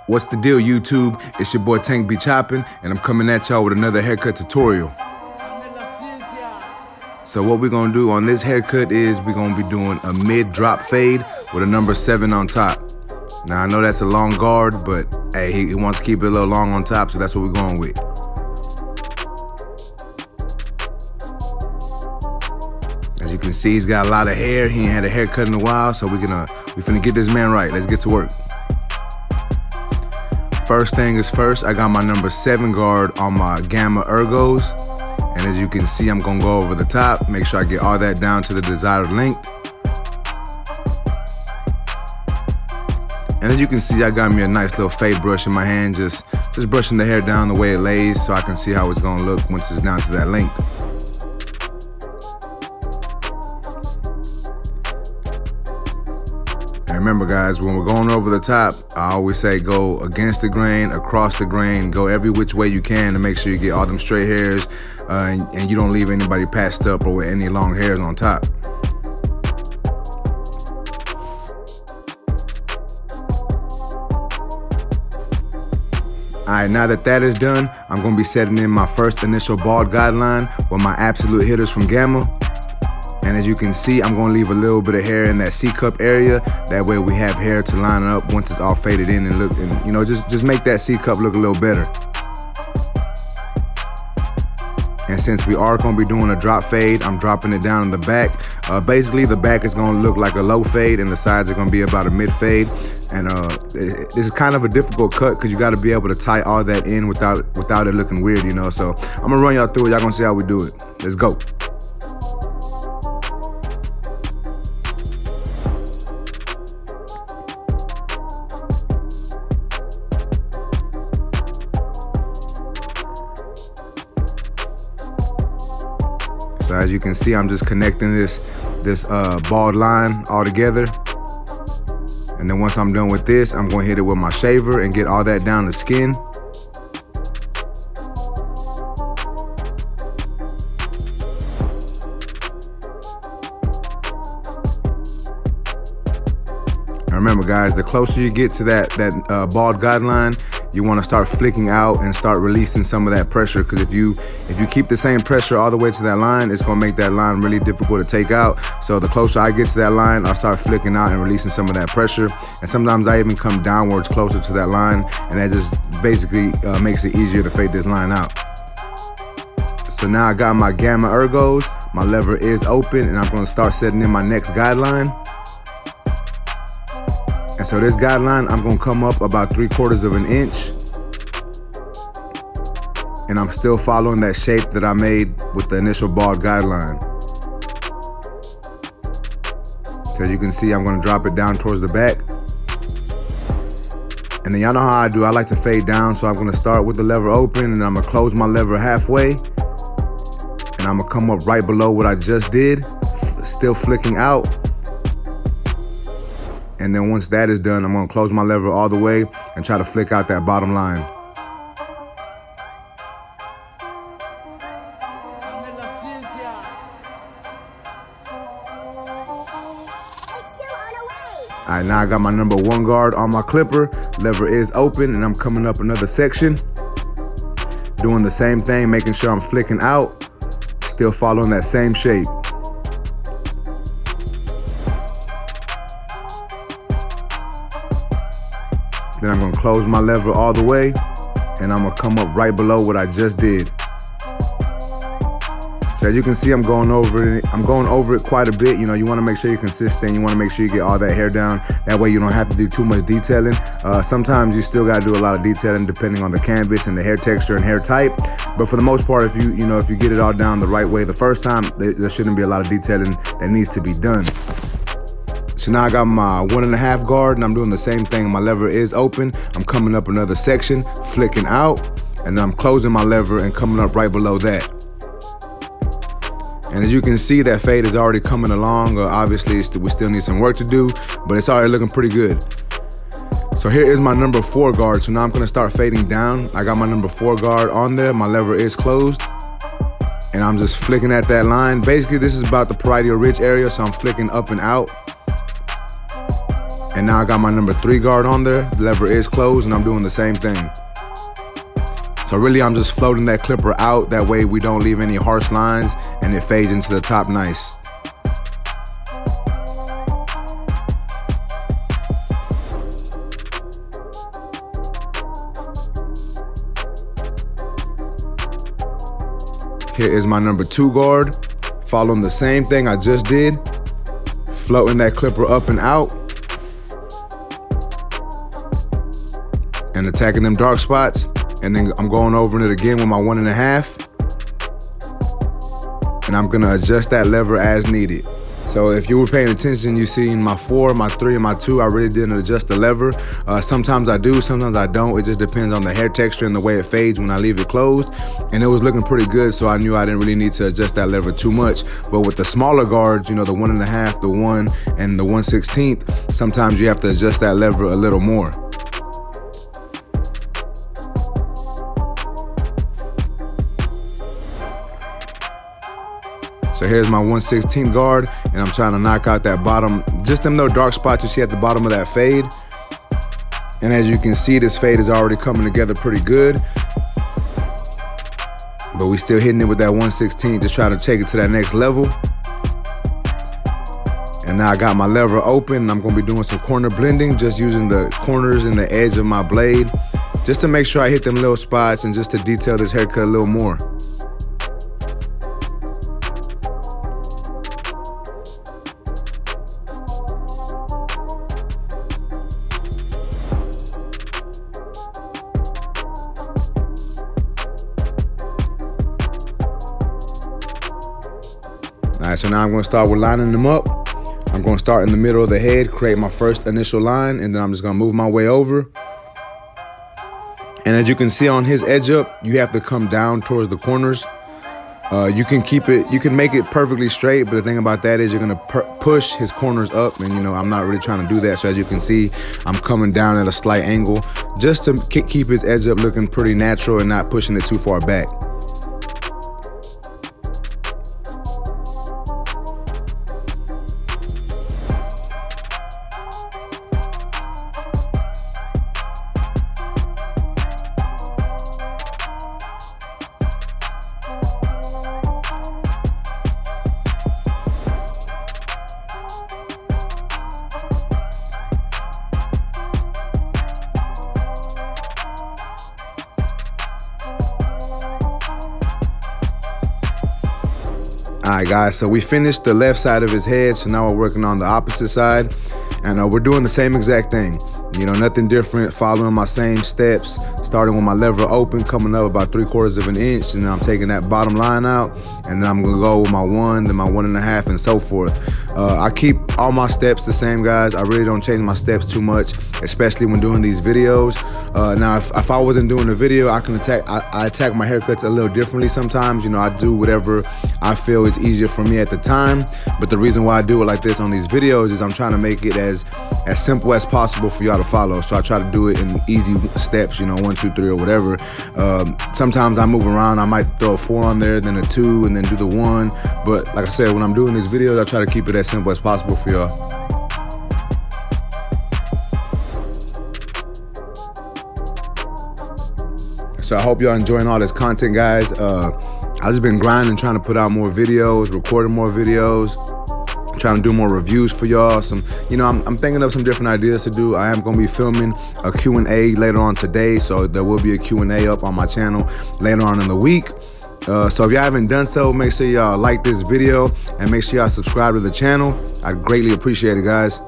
What's the deal, YouTube? It's your boy Tank Be Choppin', and I'm coming at y'all with another haircut tutorial. So what we're gonna do on this haircut is we're gonna be doing a mid-drop fade with a number 7 on top. Now I know that's a long guard, but hey, he wants to keep it a little long on top, so that's what we're going with. As you can see, he's got a lot of hair. He ain't had a haircut in a while, so we finna get this man right. Let's get to work. First thing is first, I got my number 7 guard on my Gamma Ergos. And as you can see, I'm gonna go over the top, make sure I get all that down to the desired length. And as you can see, I got me a nice little fade brush in my hand, just brushing the hair down the way it lays so I can see how it's gonna look once it's down to that length. And remember guys, when we're going over the top, I always say go against the grain, across the grain, go every which way you can to make sure you get all them straight hairs and you don't leave anybody patched up or with any long hairs on top. Alright, now that is done, I'm gonna be setting in my first initial bald guideline with my absolute hitters from Gamma. And as you can see, I'm gonna leave a little bit of hair in that C-cup area. That way we have hair to line up once it's all faded in and look, and you know, just make that C-cup look a little better. And since we are gonna be doing a drop fade, I'm dropping it down in the back. Basically, the back is gonna look like a low fade and the sides are gonna be about a mid fade. And this is kind of a difficult cut because you gotta be able to tie all that in without it looking weird, you know? So I'm gonna run y'all through it, y'all gonna see how we do it. Let's go. So as you can see, I'm just connecting this bald line all together. And then once I'm done with this, I'm going to hit it with my shaver and get all that down the skin. And remember guys, the closer you get to that bald guideline, you want to start flicking out and start releasing some of that pressure, because if you keep the same pressure all the way to that line, it's going to make that line really difficult to take out. So the closer I get to that line, I'll start flicking out and releasing some of that pressure. And sometimes I even come downwards closer to that line, and that just basically makes it easier to fade this line out. So now I got my Gamma Ergos, my lever is open, and I'm going to start setting in my next guideline. And so this guideline, I'm gonna come up about 3/4 of an inch. And I'm still following that shape that I made with the initial bald guideline. So as you can see, I'm gonna drop it down towards the back. And then y'all know how I do, I like to fade down. So I'm gonna start with the lever open and I'm gonna close my lever halfway. And I'm gonna come up right below what I just did, still flicking out. And then once that is done, I'm gonna close my lever all the way and try to flick out that bottom line. All right, now I got my number 1 guard on my clipper. Lever is open and I'm coming up another section. Doing the same thing, making sure I'm flicking out, still following that same shape. Then I'm gonna close my lever all the way and I'm gonna come up right below what I just did. So as you can see, I'm going over it quite a bit. You know, you wanna make sure you're consistent. You wanna make sure you get all that hair down. That way you don't have to do too much detailing. Sometimes you still gotta do a lot of detailing depending on the canvas and the hair texture and hair type. But for the most part, if you get it all down the right way the first time, there shouldn't be a lot of detailing that needs to be done. So now I got my 1.5 guard and I'm doing the same thing. My lever is open. I'm coming up another section, flicking out, and then I'm closing my lever and coming up right below that. And as you can see, that fade is already coming along. Obviously, we still need some work to do, but it's already looking pretty good. So here is my number 4 guard. So now I'm gonna start fading down. I got my number 4 guard on there. My lever is closed. And I'm just flicking at that line. Basically, this is about the parietal ridge area, so I'm flicking up and out. And now I got my number 3 guard on there. The lever is closed and I'm doing the same thing. So really I'm just floating that clipper out. That way we don't leave any harsh lines and it fades into the top nice. Here is my number 2 guard. Following the same thing I just did. Floating that clipper up and out. And attacking them dark spots. And then I'm going over it again with my 1.5. And I'm gonna adjust that lever as needed. So if you were paying attention, you seen my 4, my 3, and my 2, I really didn't adjust the lever. Sometimes I do, sometimes I don't. It just depends on the hair texture and the way it fades when I leave it closed. And it was looking pretty good, so I knew I didn't really need to adjust that lever too much. But with the smaller guards, you know, the 1.5, the 1, and the 1/16, sometimes you have to adjust that lever a little more. So here's my 1/16 guard, and I'm trying to knock out that bottom, just them little dark spots you see at the bottom of that fade. And as you can see, this fade is already coming together pretty good. But we still hitting it with that 1/16, just trying to take it to that next level. And now I got my lever open, and I'm gonna be doing some corner blending, just using the corners and the edge of my blade, just to make sure I hit them little spots and just to detail this haircut a little more. All right, so now I'm gonna start with lining them up. I'm gonna start in the middle of the head, create my first initial line, and then I'm just gonna move my way over. And as you can see on his edge up, you have to come down towards the corners. You can make it perfectly straight, but the thing about that is you're gonna push his corners up, and you know, I'm not really trying to do that. So as you can see, I'm coming down at a slight angle, just to keep his edge up looking pretty natural and not pushing it too far back. All right, guys, so we finished the left side of his head, so now we're working on the opposite side, and we're doing the same exact thing. You know, nothing different, following my same steps, starting with my lever open, coming up about 3/4 of an inch, and then I'm taking that bottom line out, and then I'm gonna go with my 1, then my 1.5, and so forth. I keep all my steps the same, guys. I really don't change my steps too much, especially when doing these videos. Now, if I wasn't doing a video, I attack my haircuts a little differently sometimes. You know, I do whatever I feel is easier for me at the time. But the reason why I do it like this on these videos is I'm trying to make it as simple as possible for y'all to follow. So I try to do it in easy steps, you know, 1, 2, 3, or whatever. Sometimes I move around. I might throw a 4 on there, then a 2, and then do the 1. But like I said, when I'm doing these videos, I try to keep it as simple as possible for y'all. So I hope y'all enjoying all this content, guys. I've just been grinding, trying to put out more videos, recording more videos, trying to do more reviews for y'all. I'm thinking of some different ideas to do. I am gonna be filming a Q&A later on today, so there will be a Q&A up on my channel later on in the week. So if y'all haven't done so, make sure y'all like this video and make sure y'all subscribe to the channel. I'd greatly appreciate it, guys.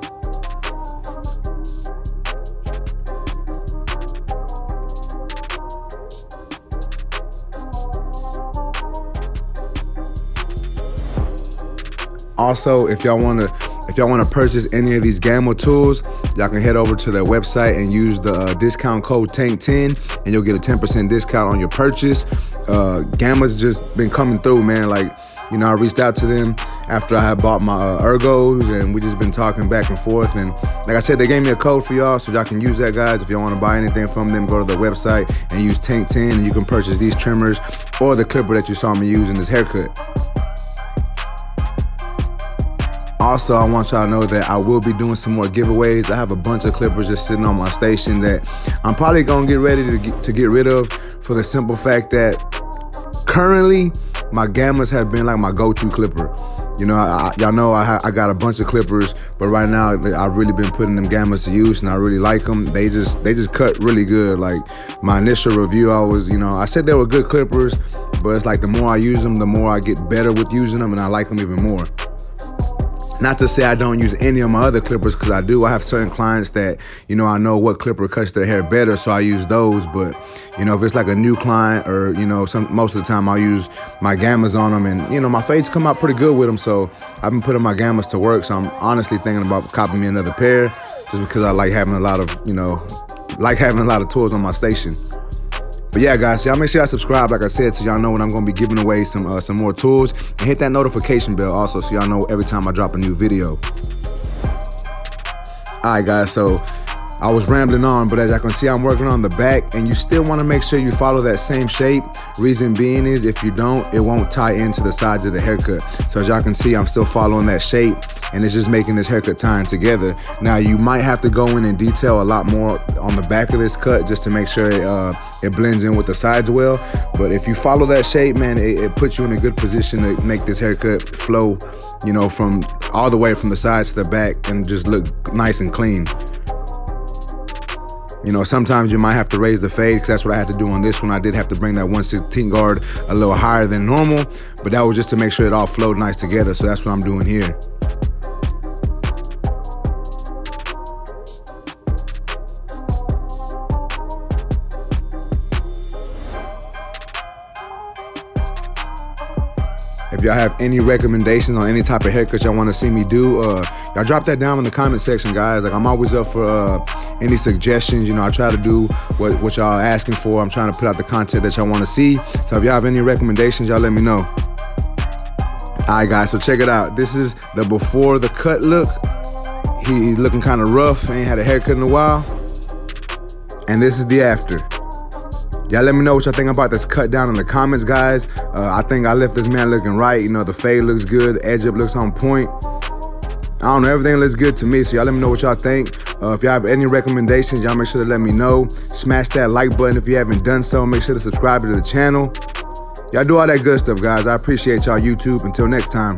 Also, if y'all want to purchase any of these Gamma tools, y'all can head over to their website and use the discount code TANK10, and you'll get a 10% discount on your purchase. Gamma's just been coming through, man. Like, you know, I reached out to them after I had bought my ergos, and we just been talking back and forth. And like I said, they gave me a code for y'all, so y'all can use that, guys. If y'all want to buy anything from them, go to their website and use TANK10, and you can purchase these trimmers or the clipper that you saw me use in this haircut. Also, I want y'all to know that I will be doing some more giveaways. I have a bunch of clippers just sitting on my station that I'm probably gonna get ready to get rid of, for the simple fact that currently my gammas have been like my go-to clipper. You know, y'all know I got a bunch of clippers, but right now I've really been putting them gammas to use, and I really like them. They just cut really good. Like my initial review, I said they were good clippers, but it's like the more I use them, the more I get better with using them, and I like them even more. Not to say I don't use any of my other clippers, because I do. I have certain clients that, I know what clipper cuts their hair better, so I use those. But, if it's like a new client, or, most of the time I'll use my gammas on them, and, my fades come out pretty good with them. So I've been putting my gammas to work. So I'm honestly thinking about copying me another pair, just because I like having a lot of tools on my station. But yeah, guys, y'all make sure y'all subscribe, like I said, so y'all know when I'm gonna be giving away some more tools, and hit that notification bell also, so y'all know every time I drop a new video. All right, guys, so I was rambling on, but as y'all can see, I'm working on the back, and you still want to make sure you follow that same shape. Reason being is, if you don't, it won't tie into the sides of the haircut. So as y'all can see, I'm still following that shape, and it's just making this haircut tying together. Now, you might have to go in and detail a lot more on the back of this cut, just to make sure it blends in with the sides well. But if you follow that shape, man, it puts you in a good position to make this haircut flow, from all the way from the sides to the back, and just look nice and clean. Sometimes you might have to raise the fade, because that's what I had to do on this one. I did have to bring that 1/16 guard a little higher than normal, but that was just to make sure it all flowed nice together. So that's what I'm doing here. If y'all have any recommendations on any type of haircuts y'all want to see me do, y'all drop that down in the comment section, guys. Like, I'm always up for any suggestions. I try to do what y'all are asking for. I'm trying to put out the content that y'all want to see. So if y'all have any recommendations, y'all let me know. All right, guys, so check it out. This is the before the cut look. He's looking kind of rough, ain't had a haircut in a while. And this is the after. Y'all let me know what y'all think about this cut down in the comments, guys. I think I left this man looking right. The fade looks good, the edge up looks on point. I don't know, everything looks good to me, so y'all let me know what y'all think. If y'all have any recommendations, y'all make sure to let me know. Smash that like button if you haven't done so. Make sure to subscribe to the channel. Y'all do all that good stuff, guys. I appreciate y'all, YouTube. Until next time.